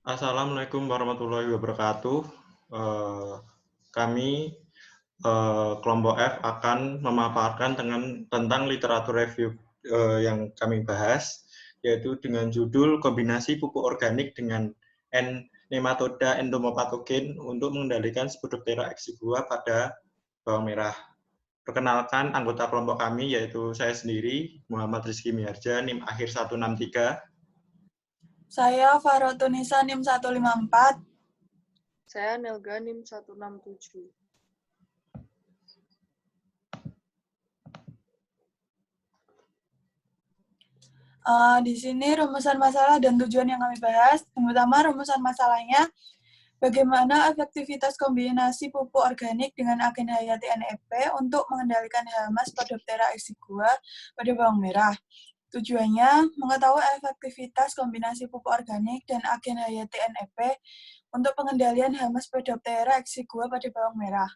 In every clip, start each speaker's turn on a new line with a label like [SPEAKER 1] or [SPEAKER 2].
[SPEAKER 1] Assalamualaikum warahmatullahi wabarakatuh. Eh, Kami kelompok F akan memaparkan tentang literatur review yang kami bahas, yaitu dengan judul kombinasi pupuk organik dengan nematoda entomopatogen untuk mengendalikan Spodoptera exigua pada bawang merah. Perkenalkan anggota kelompok kami, yaitu saya sendiri, Muhammad Rizky Miharja, NIM akhir 163.
[SPEAKER 2] Saya Farotunisa NIM 154.
[SPEAKER 3] Saya Nelga NIM 167.
[SPEAKER 2] Di sini rumusan masalah dan tujuan yang kami bahas. Yang pertama, rumusan masalahnya, bagaimana efektivitas kombinasi pupuk organik dengan agen hayati NEP untuk mengendalikan hama Spodoptera exigua pada bawang merah. Tujuannya, mengetahui efektivitas kombinasi pupuk organik dan agen hayati NEP untuk pengendalian hama Spodoptera exigua pada bawang merah.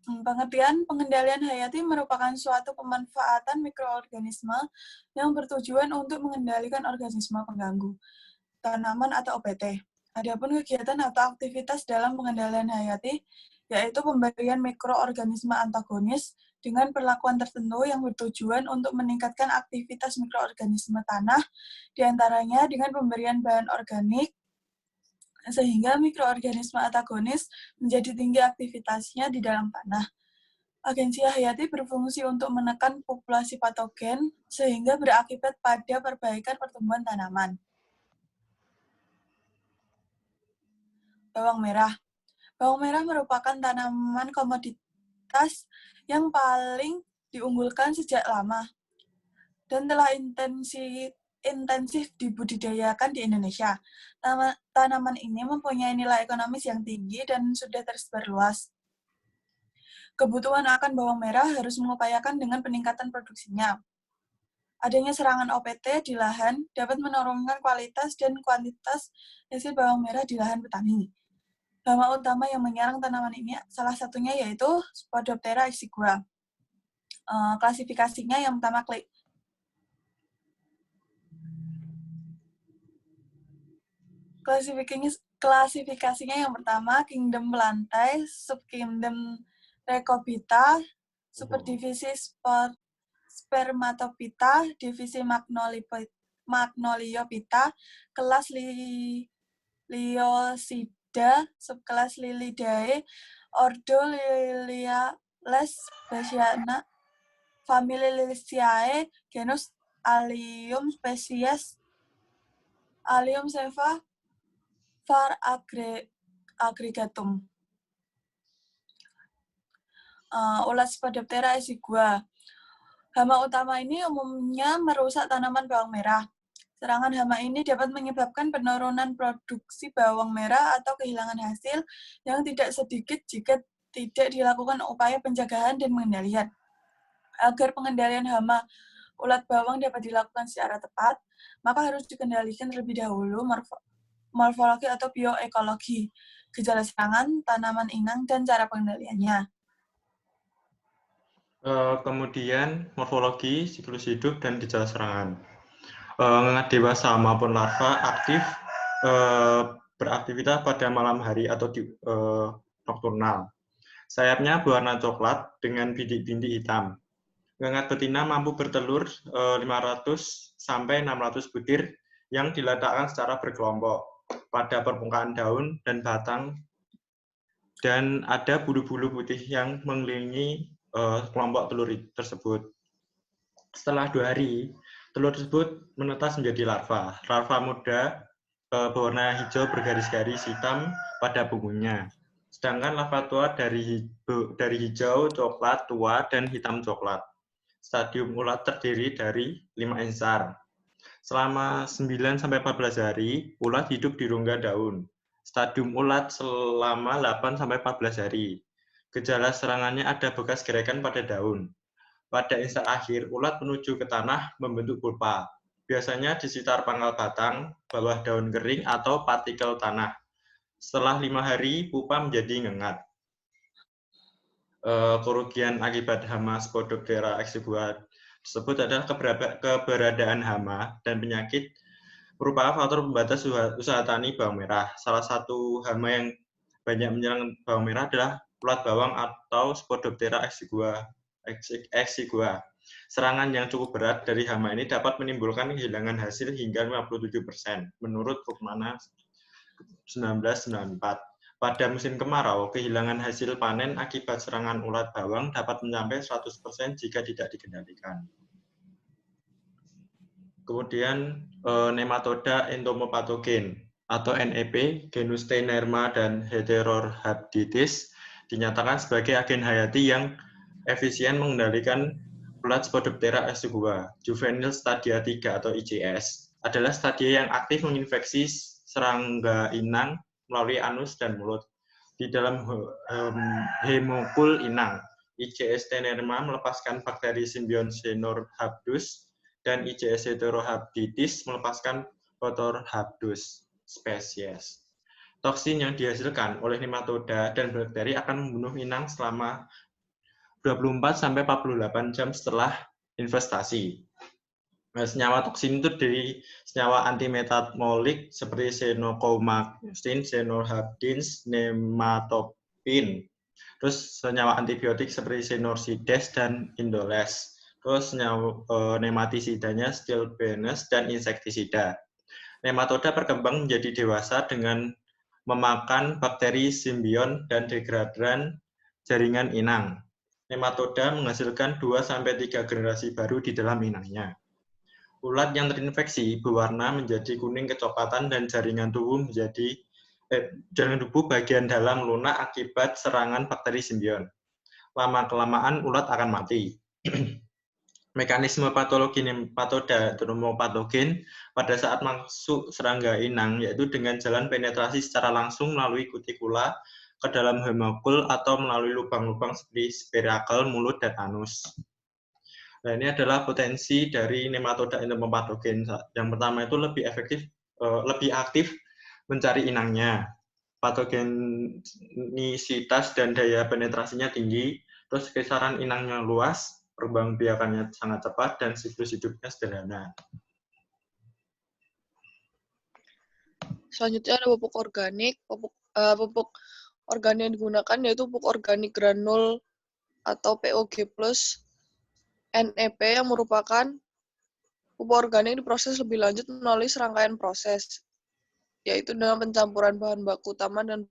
[SPEAKER 2] Pengertian pengendalian hayati merupakan suatu pemanfaatan mikroorganisme yang bertujuan untuk mengendalikan organisme pengganggu, tanaman atau OPT. Adapun kegiatan atau aktivitas dalam pengendalian hayati, yaitu pemberian mikroorganisme antagonis dengan perlakuan tertentu yang bertujuan untuk meningkatkan aktivitas mikroorganisme tanah, diantaranya dengan pemberian bahan organik, sehingga mikroorganisme antagonis menjadi tinggi aktivitasnya di dalam tanah. Agensi hayati berfungsi untuk menekan populasi patogen sehingga berakibat pada perbaikan pertumbuhan tanaman. Bawang merah. Bawang merah merupakan tanaman komoditas yang paling diunggulkan sejak lama dan telah intensif dibudidayakan di Indonesia. Tanaman ini mempunyai nilai ekonomis yang tinggi dan sudah tersebar luas. Kebutuhan akan bawang merah harus mengupayakan dengan peningkatan produksinya. Adanya serangan OPT di lahan dapat menurunkan kualitas dan kuantitas hasil bawang merah di lahan petani. Hama utama yang menyerang tanaman ini salah satunya yaitu Spodoptera exigua. Klasifikasinya yang pertama klasifikasinya yang pertama kingdom melantai, subkingdom Recopita, superdivisi Spermatophyta, divisi Magnoliophyta, kelas Liosida, subkelas Lilidae, ordo Liliales bassiana, famili Liliaceae, genus Allium, spesies Allium seva, var aggregatum. Ulat Spodoptera exigua. Hama utama ini umumnya merusak tanaman bawang merah. Serangan hama ini dapat menyebabkan penurunan produksi bawang merah atau kehilangan hasil yang tidak sedikit jika tidak dilakukan upaya pencegahan dan pengendalian. Agar pengendalian hama ulat bawang dapat dilakukan secara tepat, maka harus dikendalikan terlebih dahulu morfologi atau bioekologi, gejala serangan, tanaman inang, dan cara pengendaliannya.
[SPEAKER 1] Kemudian morfologi, siklus hidup, dan gejala serangan. Ngengat dewasa maupun larva aktif beraktivitas pada malam hari atau nokturnal. Sayapnya berwarna coklat dengan bintik-bintik hitam. Ngengat betina mampu bertelur 500 sampai 600 butir yang diletakkan secara berkelompok pada permukaan daun dan batang, dan ada bulu-bulu putih yang mengelilingi kelompok telur tersebut. Setelah 2 hari, telur tersebut menetas menjadi larva. Larva muda berwarna hijau bergaris-garis hitam pada punggungnya. Sedangkan larva tua dari hijau, coklat tua, dan hitam coklat. Stadium ulat terdiri dari 5 insar. Selama 9-14 hari, ulat hidup di rongga daun. Stadium ulat selama 8-14 hari. Gejala serangannya ada bekas gerakan pada daun. Pada insar akhir, ulat menuju ke tanah membentuk pulpa. Biasanya di sekitar pangkal batang, bawah daun kering, atau partikel tanah. Setelah 5 hari, pupa menjadi ngengat. Kerugian akibat hama Spodoptera exigua tersebut adalah keberadaan hama dan penyakit merupakan faktor pembatas usaha tani bawang merah. Salah satu hama yang banyak menyerang bawang merah adalah ulat bawang atau Spodoptera exigua. Serangan yang cukup berat dari hama ini dapat menimbulkan kehilangan hasil hingga 57%, menurut Rukmana 1994. Pada musim kemarau, kehilangan hasil panen akibat serangan ulat bawang dapat mencapai 100% jika tidak dikendalikan. Kemudian nematoda entomopatogen atau NEP, genus Steinerma dan Heterorhabditis dinyatakan sebagai agen hayati yang efisien mengendalikan ulat Spodoptera exigua. Juvenil stadia 3 atau ICS adalah stadia yang aktif menginfeksi serangga inang melalui anus dan mulut. Di dalam hemokul inang, ICS Steinerma melepaskan bakteri simbion Xenorhabdus dan ICS Heterorhabditis melepaskan Photorhabdus spesies. Toksin yang dihasilkan oleh nematoda dan bakteri akan membunuh inang selama 24-48 jam setelah investasi. Senyawa toksin itu dari senyawa antimetabolik seperti xenocoumaxin, xenohabdins, nematopin. Terus senyawa antibiotik seperti xenosides dan indoles. Terus senyawa nematisidanya stilbenes dan insektisida. Nematoda berkembang menjadi dewasa dengan memakan bakteri simbion dan degradan jaringan inang. Nematoda menghasilkan 2-3 generasi baru di dalam inangnya. Ulat yang terinfeksi berwarna menjadi kuning kecoklatan dan jaringan tubuh bagian dalam lunak akibat serangan bakteri simbion. Lama-kelamaan ulat akan mati. Mekanisme patologi nematoda entomopatogen pada saat masuk serangga inang yaitu dengan jalan penetrasi secara langsung melalui kutikula ke dalam hemokul atau melalui lubang-lubang seperti spirakel, mulut, dan anus. Nah, ini adalah potensi dari nematoda entomopatogen. Yang pertama itu lebih aktif mencari inangnya. Patogenisitas dan daya penetrasinya tinggi, terus kisaran inangnya luas, perkembangbiakannya sangat cepat, dan siklus hidupnya sederhana.
[SPEAKER 3] Selanjutnya ada pupuk organik. Pupuk organik yang digunakan yaitu pupuk organik granul atau POG+, NEP yang merupakan pupuk organik diproses lebih lanjut melalui serangkaian proses, yaitu dengan pencampuran bahan baku utama dengan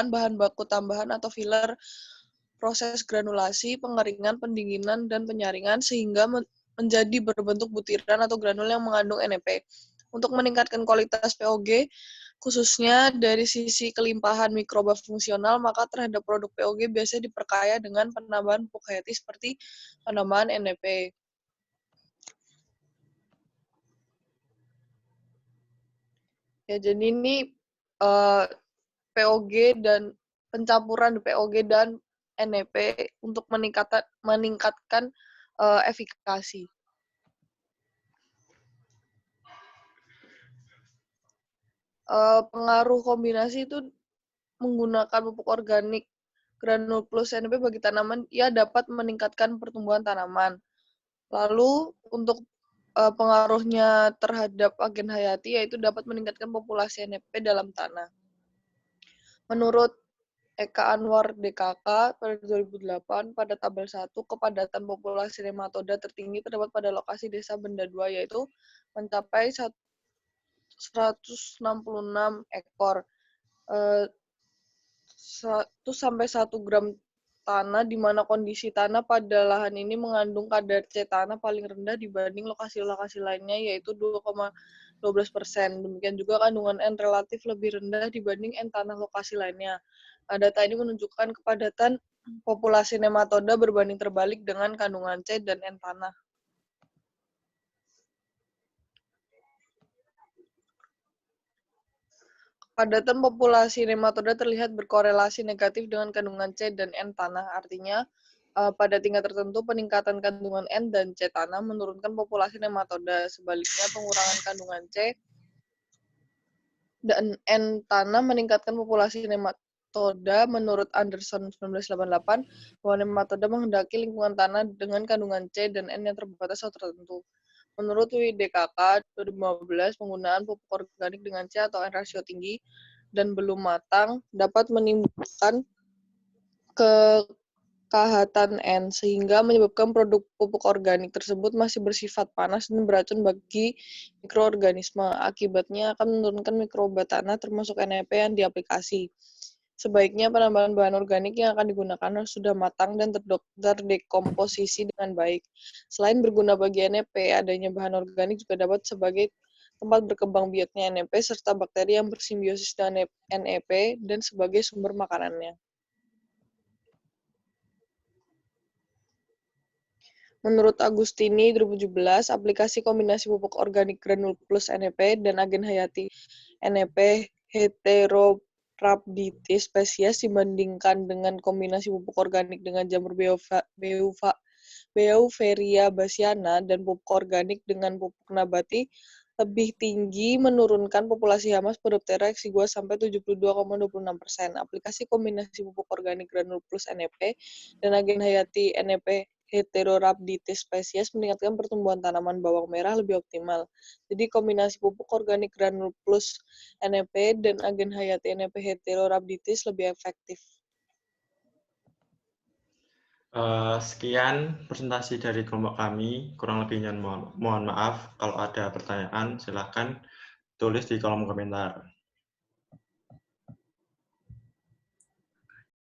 [SPEAKER 3] bahan baku tambahan atau filler, proses granulasi, pengeringan, pendinginan, dan penyaringan sehingga menjadi berbentuk butiran atau granul yang mengandung NEP. Untuk meningkatkan kualitas POG, khususnya dari sisi kelimpahan mikroba fungsional, maka terhadap produk POG biasanya diperkaya dengan penambahan pupuk hayati seperti penambahan NEP. Ya, jadi ini POG dan pencampuran POG dan NEP untuk meningkatkan efikasi. Pengaruh kombinasi itu menggunakan pupuk organik granul plus NP bagi tanaman, ia dapat meningkatkan pertumbuhan tanaman. Lalu untuk pengaruhnya terhadap agen hayati yaitu dapat meningkatkan populasi NP dalam tanah. Menurut Eka Anwar DKK pada 2008 pada tabel 1 kepadatan populasi nematoda tertinggi terdapat pada lokasi Desa Benda 2 yaitu mencapai 166 ekor. 1-1 gram tanah di mana kondisi tanah pada lahan ini mengandung kadar C tanah paling rendah dibanding lokasi-lokasi lainnya yaitu 2,12%. Demikian juga kandungan N relatif lebih rendah dibanding N tanah lokasi lainnya. Nah, data ini menunjukkan kepadatan populasi nematoda berbanding terbalik dengan kandungan C dan N tanah. Kepadatan populasi nematoda terlihat berkorelasi negatif dengan kandungan C dan N tanah. Artinya, pada tingkat tertentu peningkatan kandungan N dan C tanah menurunkan populasi nematoda. Sebaliknya, pengurangan kandungan C dan N tanah meningkatkan populasi nematoda nematoda menurut Anderson 1988 bahwa nematoda menghendaki lingkungan tanah dengan kandungan C dan N yang terbatas atau tertentu. Menurut WIDKK 2015, penggunaan pupuk organik dengan C atau N rasio tinggi dan belum matang dapat menimbulkan kekahatan N, sehingga menyebabkan produk pupuk organik tersebut masih bersifat panas dan beracun bagi mikroorganisme. Akibatnya akan menurunkan mikroba tanah termasuk NEP yang diaplikasi. Sebaiknya penambahan bahan organik yang akan digunakan harus sudah matang dan terdekomposisi dengan baik. Selain berguna bagi NEP, adanya bahan organik juga dapat sebagai tempat berkembang biaknya NEP serta bakteri yang bersimbiosis dengan NEP dan sebagai sumber makanannya. Menurut Agustini 2017, aplikasi kombinasi pupuk organik granul plus NEP dan agen hayati NEP Heterorhabditis spesies dibandingkan dengan kombinasi pupuk organik dengan jamur Beauveria bassiana dan pupuk organik dengan pupuk nabati lebih tinggi menurunkan populasi hama Spodoptera exigua sampai 72,26%. Aplikasi kombinasi pupuk organik granul plus NEP dan agen hayati NEP Heterorhabditis spesies meningkatkan pertumbuhan tanaman bawang merah lebih optimal. Jadi kombinasi pupuk organik granul plus NEP dan agen hayati NEP Heterorhabditis lebih efektif.
[SPEAKER 1] Sekian presentasi dari kelompok kami. Kurang lebihnya mohon maaf. Kalau ada pertanyaan, silakan tulis di kolom komentar.